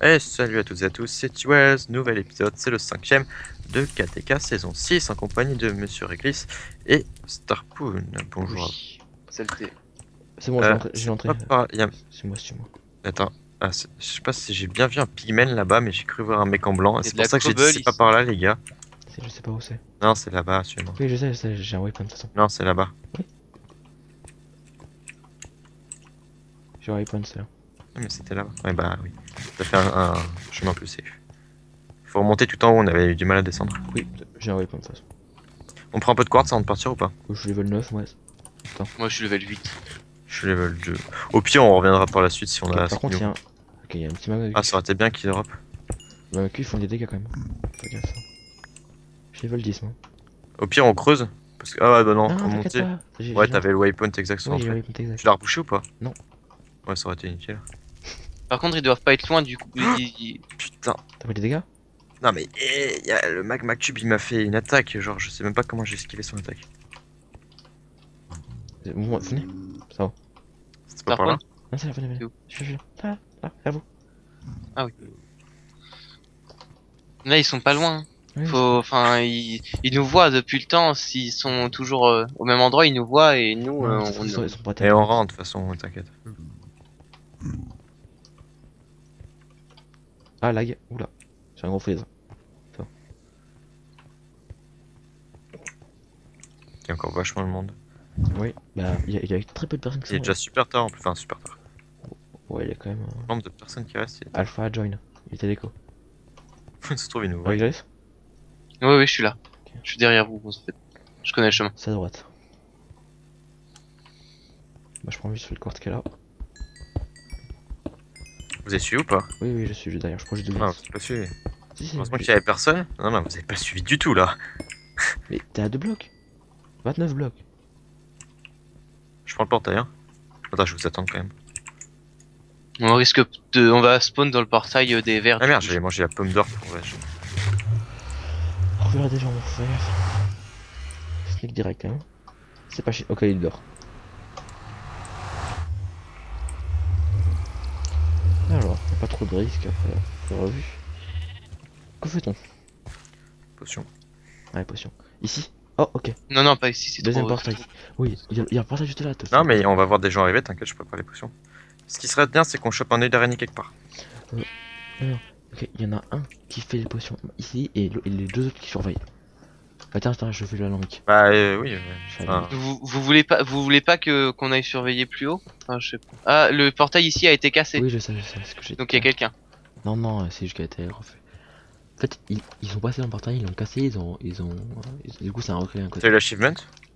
Et salut à toutes et à tous, c'est Tuez, nouvel épisode, c'est le 5ème de KTK saison 6 en compagnie de Monsieur Réglisse et Starpoon. Bonjour. Oui. Saleté. C'est bon, j'ai l'entrée. C'est moi, c'est moi. Attends, je sais pas si j'ai bien vu un pigmen là-bas, mais j'ai cru voir un mec en blanc. Y a C'est de pour la ça que j'ai dit cobble c'est pas ici. par là, les gars. Je sais pas où c'est. Non, c'est là-bas, sûrement. Oui, je sais, j'ai un waypoint de toute façon. Non, c'est là-bas. J'ai un waypoint, c'est là. Ah, mais c'était là-bas. Ouais, bah oui. Ça fait un chemin plus safe. Faut remonter tout en haut, on avait eu du mal à descendre. Oui, j'ai un waypoint de toute façon. On prend un peu de quartz avant de partir ou pas? Je suis level 9, ouais. Moi je suis level 8. Je suis level 2. Au pire, on reviendra par la suite si on a. Par contre, il y a un. Ok, il y a un petit mag. Ah, ça aurait été bien qu'il drop. Les mag ils font des dégâts quand même. Faut gaffe ça. Je suis level 10, moi. Au pire, on creuse. Parce que... Ah, ouais, bah non, Non, on t'inquiète montait. pas. Ouais, t'avais le waypoint exact sur Oui, j'ai le l'entrée. waypoint exact. Tu l'as repoussé ou pas? Non. Ouais, ça aurait été inutile. Par contre ils doivent pas être loin du coup. Putain. T'as pris des dégâts? Non, mais le magma cube il m'a fait une attaque. Genre, je sais même pas comment j'ai esquivé son attaque. Bon, venez. Ça va. C'était pas par là? Non, c'est là, venez. C'est où? Je suis là, à vous. Ah oui. Là ils sont pas loin. Oui, Enfin ils nous voient depuis le temps. S'ils sont toujours au même endroit ils nous voient et nous non, on. ils sont pas Et tellement. on rentre de toute façon, t'inquiète. Ah, lag. Oula. J'ai un gros freeze. Il y a encore vachement de monde. Oui, bah, il y a très peu de personnes qui Il est sont. déjà super tard en plus. Enfin, super tard. Ouais, il y a quand même. Le nombre de personnes qui restent, Alpha join. Il était déco. il se trouve, il nous voit. Ouais, Grace? Oui je suis là. Ok. Je suis derrière vous en fait. Je connais le chemin. C'est à droite. Bah, je prends juste le quartz qui est là. Vous avez suivi ou pas? Oui, je suis juste derrière. Je prends juste deux Non, blocs. vous avez pas suivi. Si, Heureusement qu'il y avait personne. Non, non, vous avez pas suivi du tout là. Mais t'es à 2 blocs. 29 blocs. Je prends le portail, hein. Attends, je vous attends quand même. On risque de. On va spawn dans le portail des verts. Ah du merde, coup. j'allais manger la pomme d'or pour vrai. Regardez gens, mon frère. Sneak direct, hein. C'est pas chiant. Ok, il dort. Alors, y'a pas trop de risques après revu. Que fait-on? Potion. Allez, potion. Ici. Oh, ok. Non pas ici c'est Deuxième trop. portail. Oui, il y a un portail juste là. Non, mais on va voir des gens arriver, t'inquiète, je prépare les potions. Ce qui serait bien, c'est qu'on chope un œil d'araignée quelque part. Non. Ok, il y en a un qui fait les potions ici et les deux autres qui surveillent. Bah tiens, je fais la lambic. Bah, oui. Enfin, Vous voulez pas que qu'on aille surveiller plus haut? Enfin, je sais pas. Ah, le portail ici a été cassé. oui, je sais, ce que j'ai dit. Donc il y a quelqu'un. Non, c'est juste qu'il a été refait. En fait, ils sont passés dans le portail, ils l'ont cassé, du coup, ça a recréé un T'as côté. eu l'achievement?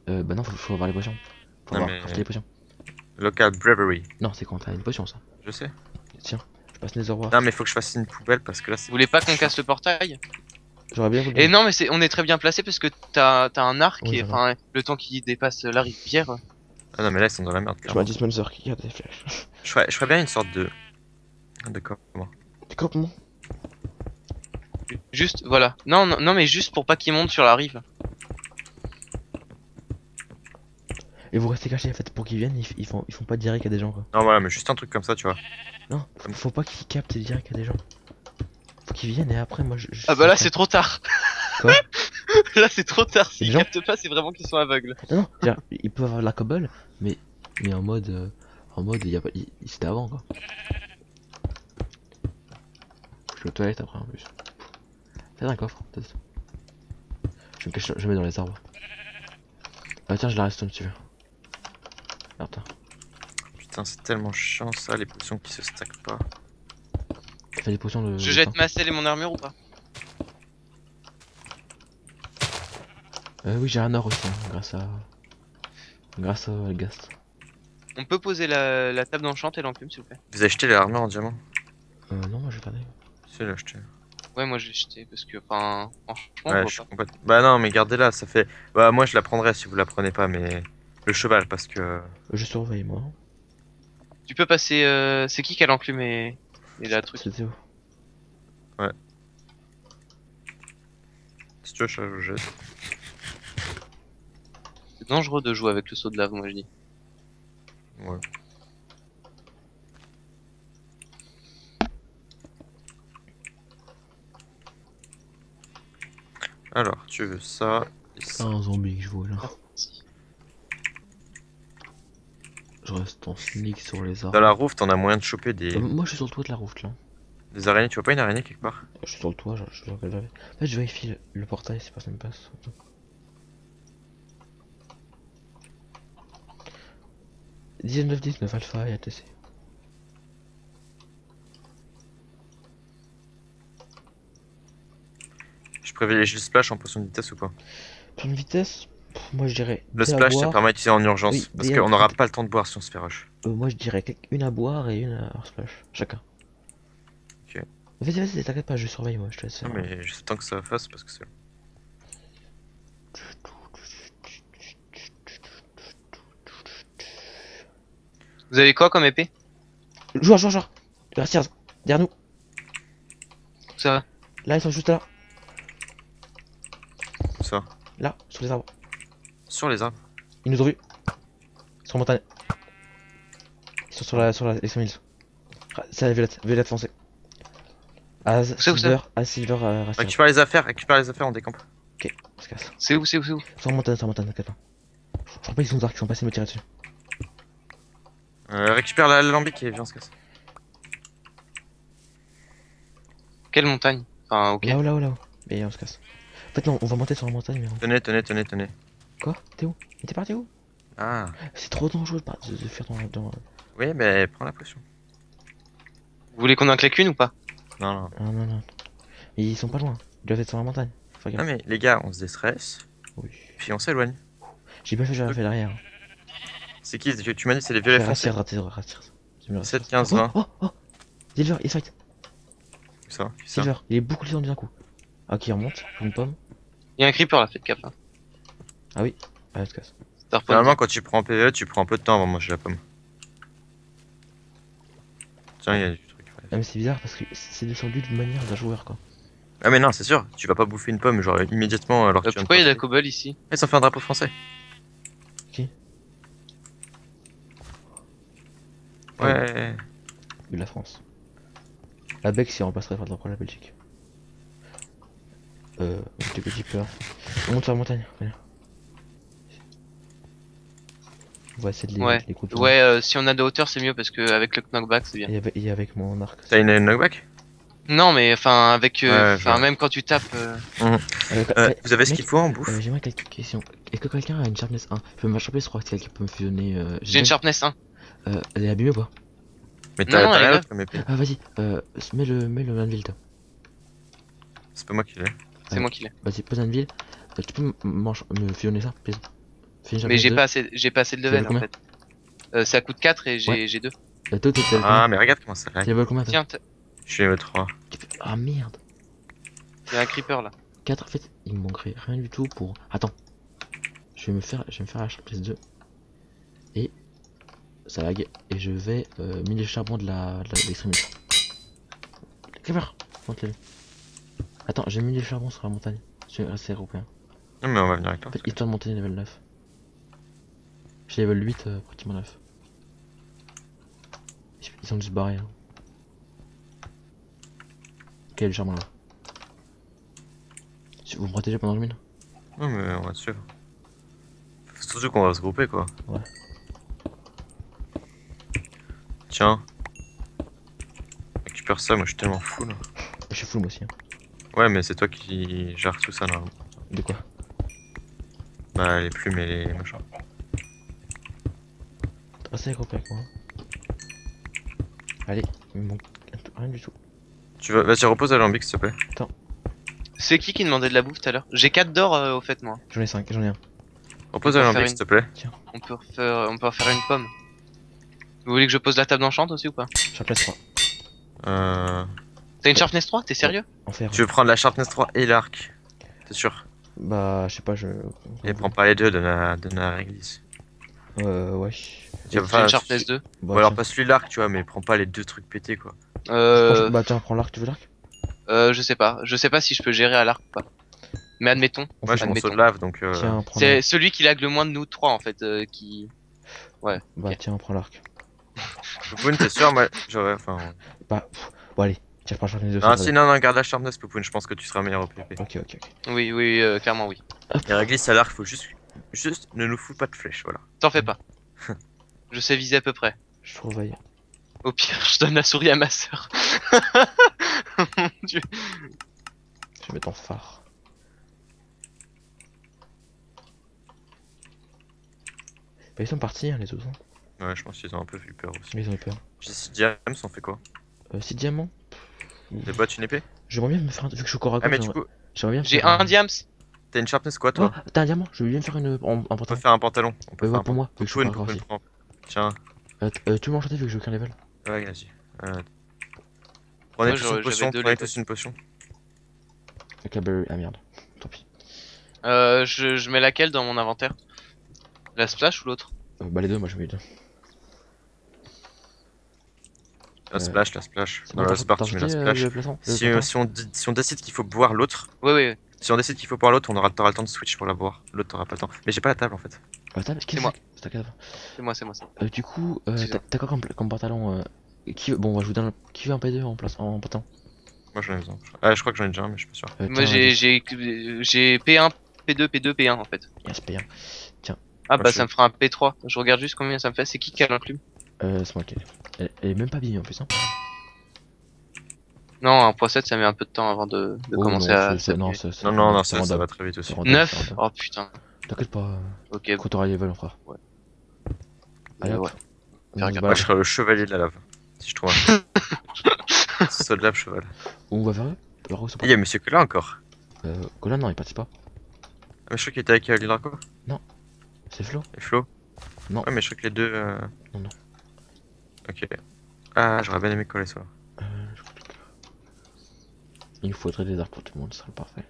Bah non, faut avoir les potions. Faut Non, avoir mais- crafter les potions. Local Bravery. Non, c'est quand t'as une potion, ça. Je sais. Tiens, je passe Netherworld. Non, mais faut que je fasse une poubelle parce que là, c'est. Vous voulez pas qu'on casse le portail? J'aurais bien voulu. Et non, mais on est très bien placé parce que t'as un arc Oui, et ça va. enfin le temps qui dépasse la rivière. Ah non, mais là, ils sont dans la merde. Je clairement. m'as dit Spencer qui garde des flèches. Je ferais bien une sorte de. De comment? Des campements. Juste, voilà. Non, mais juste pour pas qu'ils montent sur la rive. Et vous restez cachés, en fait, pour qu'ils viennent, ils font pas direct à des gens, quoi. Non, voilà, mais juste un truc comme ça, tu vois. Non, faut pas qu'ils captent direct à des gens. Faut qu'ils viennent et après, moi, Ah bah là c'est trop tard. Quoi? Là c'est trop tard. Les S'ils gens captent pas, c'est vraiment qu'ils sont aveugles. Non, c'est-à-dire, ils peuvent avoir de la cobble, mais en mode, il y a pas, c'était avant, quoi. Je vais aux toilettes après, en plus. C'est un coffre, peut-être. Je me cache, je mets dans les arbres. Ah tiens, je la reste si tu veux. Attends, Putain, c'est tellement chiant ça, les potions qui se stackent pas. fais des potions de. Je jette ma selle et mon armure ou pas? Oui, j'ai un or aussi, hein, grâce à Gast. On peut poser la table d'enchant et l'enclume s'il vous plaît. Vous achetez les armures en diamant? Non, moi j'ai pas C'est là, acheté. Ouais moi je vais jeter parce que enfin franchement je Ouais, vois je suis pas. complètement. Bah non, mais gardez-la, ça fait. Bah, moi je la prendrais si vous la prenez pas, mais. Le cheval, parce que. Je surveille, moi. Tu peux passer c'est qui a l'enclume et la truc? C'est Théo. Si tu veux, je jette. C'est dangereux de jouer avec le saut de lave moi je dis. Ouais. Alors, tu veux ça. Et Ah, ça. un zombie que je vois là. Je reste en sneak sur les arbres. Dans la roof, t'en as moyen de choper Moi je suis sur le toit de la route là. des araignées. Tu vois pas une araignée quelque part? Je suis sur le toit, je regarde jamais. En fait, je vérifie le portail si personne passe. 19-19 alpha et ATC. Je privilégie le splash en potion de vitesse ou pas? Pour une vitesse, moi je dirais Le deux à splash, ça boire. permet d'utiliser en urgence. Oui, parce des- qu'on n'aura pas le temps de boire si on se fait rush. Moi je dirais une à boire et une à splash, chacun. Ok. Vas-y, vas-y, t'inquiète pas, je surveille moi, je te laisse Non, faire. mais juste tant que ça fasse parce que c'est. Vous avez quoi comme épée? Joueur. Garcia, derrière nous. Ça va. Là, ils sont juste là. Ça. Là, sur les arbres. Sur les arbres. Ils nous ont vus. Ils sont en montagne. Ils sont sur la Exxon Hills. C'est la violette foncée. À où ça Silver, Racine. Récupère les affaires, on décampe. Ok, on se casse. C'est où? Ils sont en montagne, t'inquiète pas. Je crois pas qu'ils sont dark, ils sont passés me tirer dessus. Récupère l'alambic et viens, on se casse. Quelle montagne? Enfin, ok. Là-haut. Mais on se casse. En fait, non, on va monter sur la montagne, mais on... Tenez. Quoi? T'es où? Mais t'es parti où? Ah. C'est trop dangereux de fuir dans... Oui, mais prends la potion. Vous voulez qu'on en claque une ou pas? Non. Ah, non. Mais ils sont pas loin. Ils doivent être sur la montagne. Faut Non, gaffe. mais les gars, on se déstresse. Oui. Puis on s'éloigne. J'ai pas fait, j'avais fait l'arrière. C'est qui? Tu m'as dit c'est les violets foncés. Ratir. 7, 15, 20. Oh Silver, il fight. Ça. Silver, il est beaucoup plus d'un coup. Ok, il remonte, une pomme. Il y a un creeper là, faites gaffe. Hein. Allez, on se casse. Starpoint. Généralement, quand tu prends PvE, tu prends un peu de temps avant de manger la pomme. Tiens, il y a du truc. Ah, mais c'est bizarre parce que c'est descendu d'une manière d'un joueur quoi. Ah, mais non, c'est sûr, tu vas pas bouffer une pomme genre immédiatement alors que tu viens de Pourquoi il y a de la passer. cobble ici? Ils ont fait un drapeau français. Qui? Ouais. De la France. La Bex si on passerait par la Belgique. Des petits peurs. On monte sur la montagne, viens. On va essayer de les contourner. Ouais, si on a de hauteur, c'est mieux parce que avec le knockback, c'est bien. Et avec mon arc. T'as une knockback? Non, mais enfin, avec. Ouais, je vois. Même quand tu tapes. Vous avez ce mec, qu'il faut en bouffe? J'aimerais quelques questions. Est-ce que quelqu'un a une sharpness 1? Je peux me choper, je crois que quelqu'un peut me fusionner. J'ai une sharpness 1. Elle est abîmée ou pas? Mais Non, t'as elle est rien neuve. d'autre comme épée. Ah vas-y, mets le Manville toi. C'est pas moi qui l'ai. C'est moi qui l'ai. Vas-y, pose Manville. Tu peux me fusionner ça, please? Fais une Mais sharpness j'ai pas assez de Tu level level en fait. Ça coûte 4 et Ouais. j'ai 2. 2. Toi, t'es Ah, mais regarde comment ça lag. level combien toi? Tiens, Je suis level 3. Ah merde. il y a un creeper là. 4 en fait, il me manquerait rien du tout pour... Attends. Je vais me faire la sharpness 2. Et... Ça lag. Et je vais miner le charbon de l'extrémité. Creeper, monte-le. Attends, j'ai mis le charbon sur la montagne. Je vais rester européen. Non, mais on va venir avec toi. En fait, histoire de monter level 9. J'ai level 8, pratiquement 9. Ils sont juste barrés. Hein. Ok, le charbon là. Vous me protégez pendant que je mine? Non, mais on va te suivre. Surtout qu'on va se grouper quoi. Ouais. Tiens. Récupère ça, moi je suis tellement fou là. Je suis full moi aussi. Hein. Ouais, mais c'est toi qui gère tout ça normalement. De quoi? Bah, les plumes et les machins. T'as passé avec moi. Hein. Allez, il me manque rien du tout. Vas-y, repose à l'alambic s'il te plaît. C'est qui demandait de la bouffe tout à l'heure? J'ai 4 d'or au fait, moi. J'en ai 5, j'en ai un. Repose à On va l'alambic faire s'il te plaît. On peut en faire une pomme. Vous voulez que je pose la table d'enchant aussi ou pas? Sharpness 3. T'as une sharpness 3? T'es sérieux? En fer. Tu veux prendre la sharpness 3 et l'arc? T'es sûr? Bah, je sais pas, Et prends pas les deux, donne à réglisse. Ouais. Tu vas J'ai faire- une sharpness 2. Bah, Ou alors tiens. passe-lui l'arc, tu vois, mais prends pas les deux trucs pétés quoi. Bah, tiens, prends l'arc, tu veux l'arc? Je sais pas. Je sais pas si je peux gérer à l'arc ou pas. Mais admettons. On Moi fait j'ai mon admettons. saut de lave donc. Tiens, prends C'est l'arc. celui qui lag le moins de nous trois en fait qui. Bah, ok. tiens, prends l'arc. Boone, t'es sûr? Moi j'aurais. Enfin. Bah, bon, allez. Tiens, je prends la sharpness 2. Ah si, non, garde la sharpness, Poupoune, je pense que tu seras meilleur au PvP. Ok. Oui, clairement oui. Et réglisse à l'arc, faut juste ne nous fous pas de flèches, voilà. T'en fais pas. Je sais viser à peu près. Je surveille. Au pire, je donne la souris à ma sœur. Mon Dieu. Je vais mettre en phare. Bah, ils sont partis, hein, les autres. Hein. Ouais, je pense qu'ils ont un peu eu peur aussi. Mais ils ont eu peur. J'ai 6 diams, on fait quoi? 6 diamants. Des bottes, une épée? J'aimerais bien me faire un... Vu que je suis corps à Ah, corps, mais du coup, j'aimerais bien me J'ai faire un diams. t'as une sharpness quoi, Oh, toi? t'as un diamant. Je vais bien me faire une... en On peut pantalon. faire un pantalon. On peut Ouais, faire un pour moi. Vu que je suis Poupoune, corps à corps Poupoune, aussi. prends. Tiens, Tu veux m'enchanter vu que j'ai aucun level? ouais, vas-y. Prenez Moi, tous une potion, j'avais deux prenez levels. tous une potion. Avec la berry. Ah merde. Tant pis. Je mets laquelle dans mon inventaire? La splash ou l'autre? Bah les deux, moi je mets les deux. La splash, la splash. C'est Dans bon, la splash, tu mets la splash. le plaçant, le Si pantalon. on décide qu'il faut boire l'autre, Ouais. si on décide qu'il faut boire l'autre, t'auras le temps de switch pour la boire. L'autre t'auras pas le temps. Mais j'ai pas la table en fait. Attends, C'est moi. C'est ta cave. C'est moi. Du coup, C'est ça. t'as quoi comme pantalon Bon, moi je vous donne. Qui veut un P2 en pantalon? Moi j'en ai besoin. Ah, je crois que j'en ai déjà un, mais je suis pas sûr. Moi j'ai P1, P2, P2, P1 en fait. Yes, P1. Ah Moi, bah je- ça me fera un P3. Je regarde juste combien ça me fait. C'est qui a l'inclus? C'est moi qui. Elle est même pas habillée en plus, hein. Non, un x7 ça met un peu de temps avant de Oh, commencer non, à. non, Non, c'est ça random. va très vite aussi. C'est random, 9. c'est random. Oh putain. T'inquiète pas. Ok. Quand t'auras les level, on fera. Ouais. Allez hop. Ouais. On Faire se gaffe. balade. Moi je serai le chevalier de la lave. Si je trouve un. Saut de lave cheval. On va vers eux. Alors, où sont Il y a Monsieur Colin encore. Colin, non, il participe pas. Ah, mais je crois qu'il était avec Lidraco C'est Flo. et Flo. Non. Ouais, mais je crois que les deux. Non. Ok. Ah, j'aurais bien aimé que Colin soit là. Je crois que- Il faudrait des arcs pour tout le monde, ce serait parfait.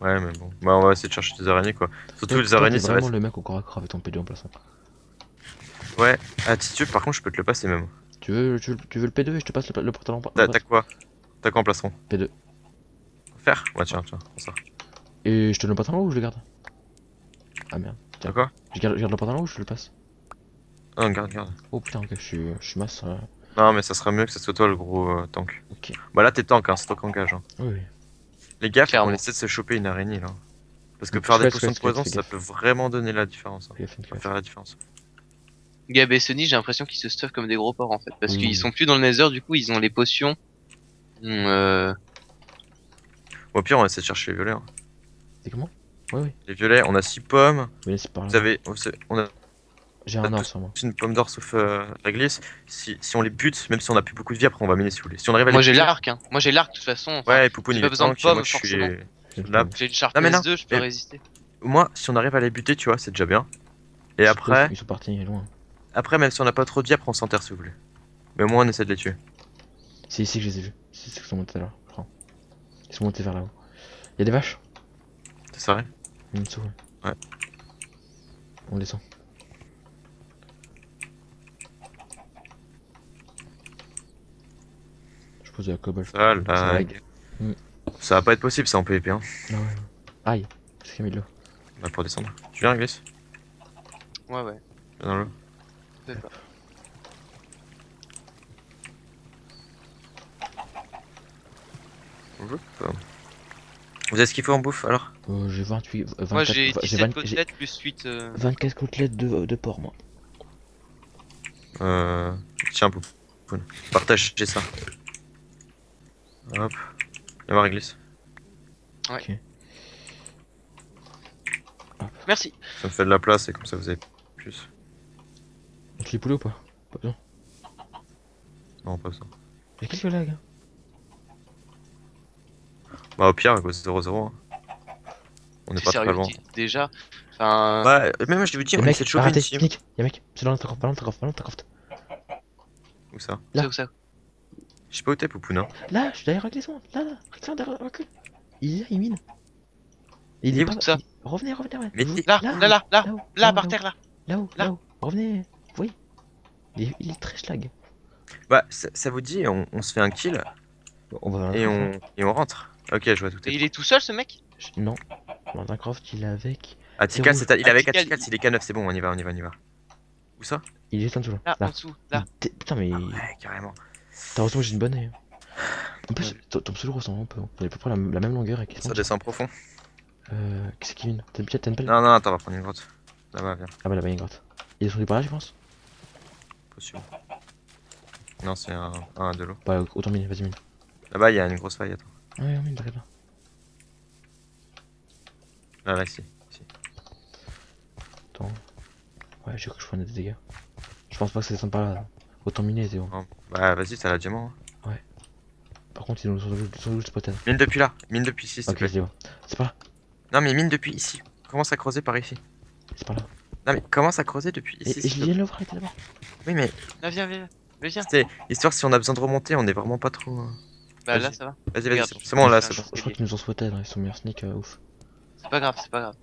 Ouais, mais bon. Bah, on va essayer de chercher des araignées quoi. Surtout Toi, les araignées, t'es ça va vraiment être. le mec au corps à corps avec ton P2 en plaçant. Ouais. Ah, si tu veux, par contre, je peux te le passer même. Tu veux le P2 et je te passe le pantalon T'as quoi? T'as quoi en plastron? P2. Faire? Ouais, tiens, prends ça. Et je te donne le pantalon ou je le garde? Ah merde. T'as quoi? Je garde le pantalon ou je le passe? Ah, garde. Oh putain, ok, je suis masse. Non, mais ça sera mieux que ce soit toi le gros tank. Ok. Bah là, t'es tank, hein, c'est toi qui engage. Hein. Oui. Les gars, faut Clairement. qu'on essaie de se choper une araignée là. Parce que Donc, faire des fais potions de gaffe, poison, fais ça gaffe. peut vraiment donner la différence. Hein. Fais gaffe, fais Ça peut gaffe. faire la différence. Gab et Sony, j'ai l'impression qu'ils se stuffent comme des gros porcs en fait. Parce Oui. qu'ils sont plus dans le Nether, du coup ils ont les potions. Au pire, on essaie de chercher les violets. Hein. C'est comment? Oui. Les violets, on a 6 pommes. Mais c'est par Vous là. avez. On a J'ai un or sur moi. une pomme d'or sauf la glisse. Si on les bute, même si on a plus beaucoup de vie, après on va miner si vous voulez. Si on arrive à Moi les j'ai buter- l'arc, hein. Moi j'ai l'arc de toute façon. Enfin, Ouais, Poupoune j'ai il pas est besoin de tank, et moi pommes, je suis. forcément. Là. J'ai une Non, mais sharpness non, 2, je peux mais- résister. Moi, si on arrive à les buter, tu vois, c'est déjà bien. Et après, Ils sont partis loin. même si on n'a pas trop de vie, après on s'enterre si vous voulez. Mais au moins on essaie de les tuer. C'est ici que je les ai vus. C'est ici qu'ils sont montés là, je crois. Ils sont montés vers là-haut. Y'a des vaches? C'est ça, ouais. Une dessous, Ouais. On descend. Je pose de la cobble. Ça lag. lag. Ça va pas être possible ça en PvP hein. Ah ouais. Aïe. C'est Camille là. Bah pour descendre. Tu viens glisse? Ouais. Viens dans l'eau. Fais pas. Vous avez ce qu'il faut en bouffe alors? J'ai 28. 24, Moi j'ai 17 j'ai côtelettes plus 8. 24 côtelettes de porc moi. Tiens Poupoune. Partagez ça. Hop. Viens voir glisse. Merci. Ça me fait de la place et comme ça vous avez plus. On te les poulets ou pas? Pas besoin. Non pas besoin. Y'a quelques lag. Bah au pire, à cause de 0-0. Hein. On est C'est pas très sérieux, loin. déjà. Enfin. Ouais, mais moi je vous dis, on Y'a mec, essaie de choper arrêtez, une team. Nick, y'a mec, c'est dans ta croft, ballon, ta croft. Où ça? là. C'est où ça? Je sais pas où t'es Poupoune hein. Là, je suis derrière la glissement, là, derrière, recule. Il mine. Il est est où, pas ça? Revenez, ouais. Mais Vous- t'es- Là, là, là, là, là, là-haut, là, là-haut, par terre, là. Là-haut, là. là-haut, revenez. Oui. Il est très schlag. Bah ça vous dit, on se fait un kill On va et on rentre. Ok, je vois tout Et est. il est tout seul ce mec? Non. Dans un croft, il est avec. Ah Tikal, rouge. il est avec Tikal, Tikal, il est K9, c'est bon, on y va. Où ça? Il est juste en dessous Là, en là. dessous, là. Putain, mais. Ouais, carrément. T'as heureusement que j'ai une bonne haie. En plus, ton pseudo ressemble un peu. On est à peu près la même longueur avec Ça descend profond. Qu'est-ce qu'il vient? T'as une pelle? Non, non, attends, on va prendre une grotte. Là-bas, viens. Ah bah là-bas, il y a une grotte. Ils sont des barrages, je pense? Possible. Non, c'est un de l'eau. Bah, autant mine, vas-y mine. Là-bas, il y a une grosse faille, attends. Ouais, mine, t'inquiète pas. Là, ici. Attends. Ouais, j'ai cru que je prenais des dégâts. Je pense pas que ça descend par là. Autant miner, c'est bon. Oh. Bah, vas-y, t'as la diamant. Hein. Par contre, ils sont juste peut-être. Mine depuis là. Mine depuis ici, s'il te Ok, plaît. c'est bon. C'est pas là. Non, mais mine depuis ici. Commence à creuser par ici. C'est pas là. Non, mais commence à creuser depuis ici. Et s'il je te viens de le voir, il était là-bas. Oui, mais Là, viens. Viens. c'était histoire si on a besoin de remonter, on est vraiment pas trop. Bah là, Vas-y. ça va. Vas-y, Regarde, c'est bon, là, je- c'est bon. Je crois qu'ils nous ont spoté, ils sont meilleurs sneak, ouf. C'est pas grave, c'est pas grave.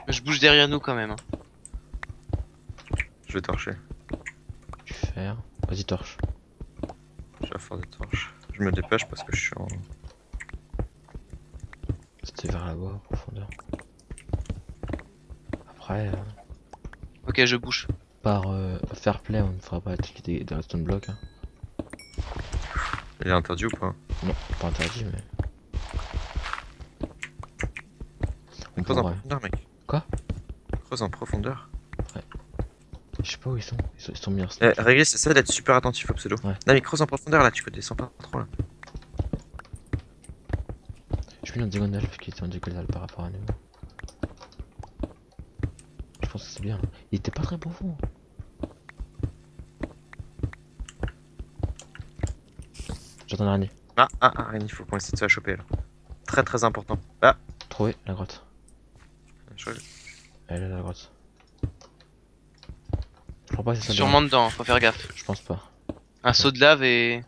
Je bouge derrière nous quand même. Hein. Je vais torcher. Tu faire. Vas-y, torche. Je vais faire des torches. Je me dépêche parce que je suis en. C'était vers là-bas, profondeur. Après, Ok, je bouge. par fair play, on ne fera pas attaquer des redstone blocks. Hein. Il est interdit ou pas? Non, pas interdit, mais. On Creuse en pourrait. profondeur, mec. Quoi? Creuse en profondeur. Je sais pas où ils sont. Ils sont meilleurs Eh, sneak. Régis, essaie d'être super attentif au pseudo. Ouais. Non, mais creuse en profondeur là, tu descends pas trop là. Je suis mis en diagonale parce qu'il était en diagonale par rapport à nous. Je pense que c'est bien. Il était pas très profond. J'entends l'araignée. Il faut qu'on essaie de se la choper là. Très très important. Ah, Trouvé la grotte. je... Elle est là la grotte. Je crois pas que c'est ça. Sûrement dedans, faut faire gaffe. Je pense pas. Un saut de lave et.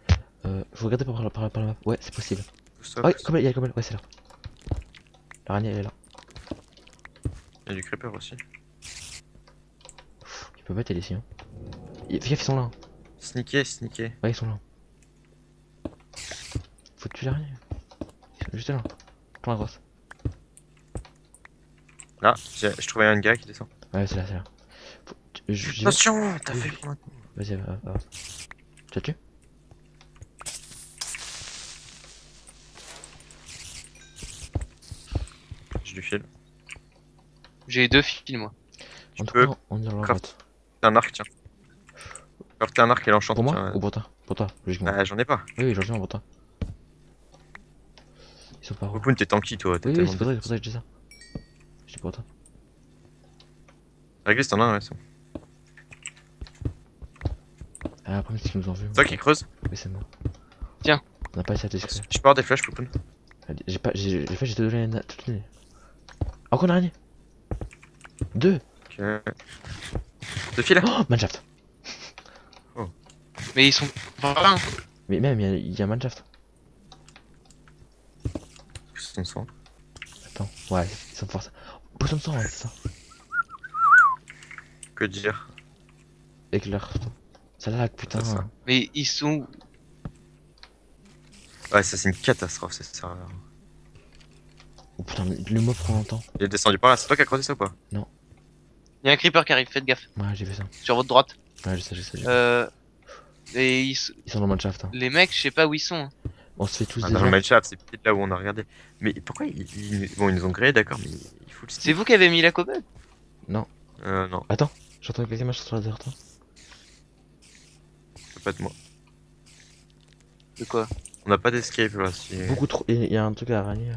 Faut regarder par la map. Ouais, c'est possible. Pousse-toi, Ouais, pousse. comme elle, ouais, c'est là. L'araignée, elle est là. Il y a du creeper aussi. Il peut pas être elle ici. Hein. Fais gaffe, ils sont là. Hein. Sneaker. Ouais, ils sont là. Faut tuer l'araignée. Ils sont juste là. Dans la grotte. Là, je trouvais un gars qui descend. Ouais, c'est là, c'est là. J'y vais. Attention, t'as Oui, fait oui. pour Vas-y, va. Tu as tué? J'ai du fil. j'ai 2 fils moi. En tout peux cas, on est dans la craft. grotte. T'as un arc, tiens. Crafter un arc et l'enchante. Pour moi tiens. ou pour toi? Pour toi, logiquement. Bah, j'en ai pas. Oui, logiquement pour toi. Ils sont pas où? Opoun, t'es tanky toi. T'as Oui, tellement c'est de- pour ça que je dis ça. Je dis pour toi. Régis, t'en as un, ouais, c'est bon. Ah, après, c'est qu'ils nous ont vu. C'est toi qui creuse? Oui, c'est moi. Tiens. On n'a pas essayé à t'esquiver. Je peux avoir des flèches, Opoun? J'ai pas. J'ai fait, j'ai te donné toute l'année. Encore une araignée. 2. Ok. Deux fils? Oh, Mineshaft. Mais ils sont pas là. Hein. Mais même, il y a un Mineshaft. Qu'est-ce qu'on sent? Attends, ouais, ils sont forts. Potion de sang, ouais, c'est ça. Que dire? Éclair. Ça lag, putain. C'est ça. Mais ils sont. Ouais, ça c'est une catastrophe, c'est ça. Oh putain, le mob prend longtemps. Il est descendu par là, c'est toi qui as creusé ça ou pas? Il y a un creeper qui arrive, faites gaffe. Ouais, j'ai vu ça. Sur votre droite. Ouais, je sais. Et Ils sont dans le Mineshaft. Hein. les mecs, je sais pas où ils sont. Hein. On se fait tous Ah, des dans le jeux. Mineshaft, c'est peut-être là où on a regardé. Mais pourquoi bon, ils nous ont grillé, d'accord, mais il faut le C'est vous qui avez mis la cobble? Non. Non, Attends, j'entends quelqu'un marcher sur la terre. c'est pas de moi. De quoi? On n'a pas d'escape là. Si... Beaucoup trop. Il y a un truc à araignée. Là.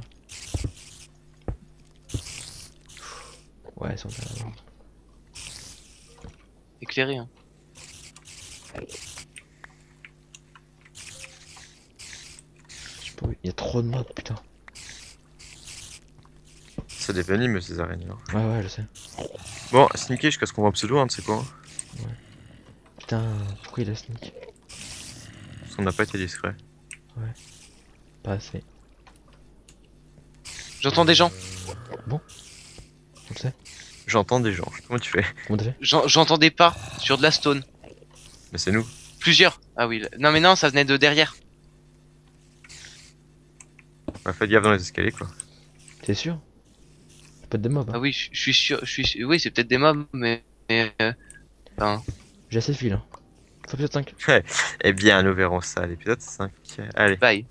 Ouais, ils sont là. Éclairé. Hein. Je sais pas où. Il y a trop de mobs, putain. C'est des venimeux ces araignées. Hein. Ouais, je sais. Bon, sneaker jusqu'à ce qu'on voit pseudo, hein, tu sais quoi? Putain, pourquoi il a sneak? Parce qu'on n'a pas été discret. Pas assez. J'entends des gens. On le sait. J'entends des gens. Comment tu fais? Comment t'as fait? J'entends des pas sur de la stone. Mais c'est nous. Plusieurs. Ah oui. Non mais non, ça venait de derrière. On a fait gaffe dans les escaliers quoi. T'es sûr? C'est pas des mobs. Ah Hein. oui, je suis sûr. Oui, c'est peut-être des mobs, mais Enfin, J'ai assez de fil. Hein. Faut épisode 5. Eh bien, nous verrons ça à l'épisode 5. Allez, bye.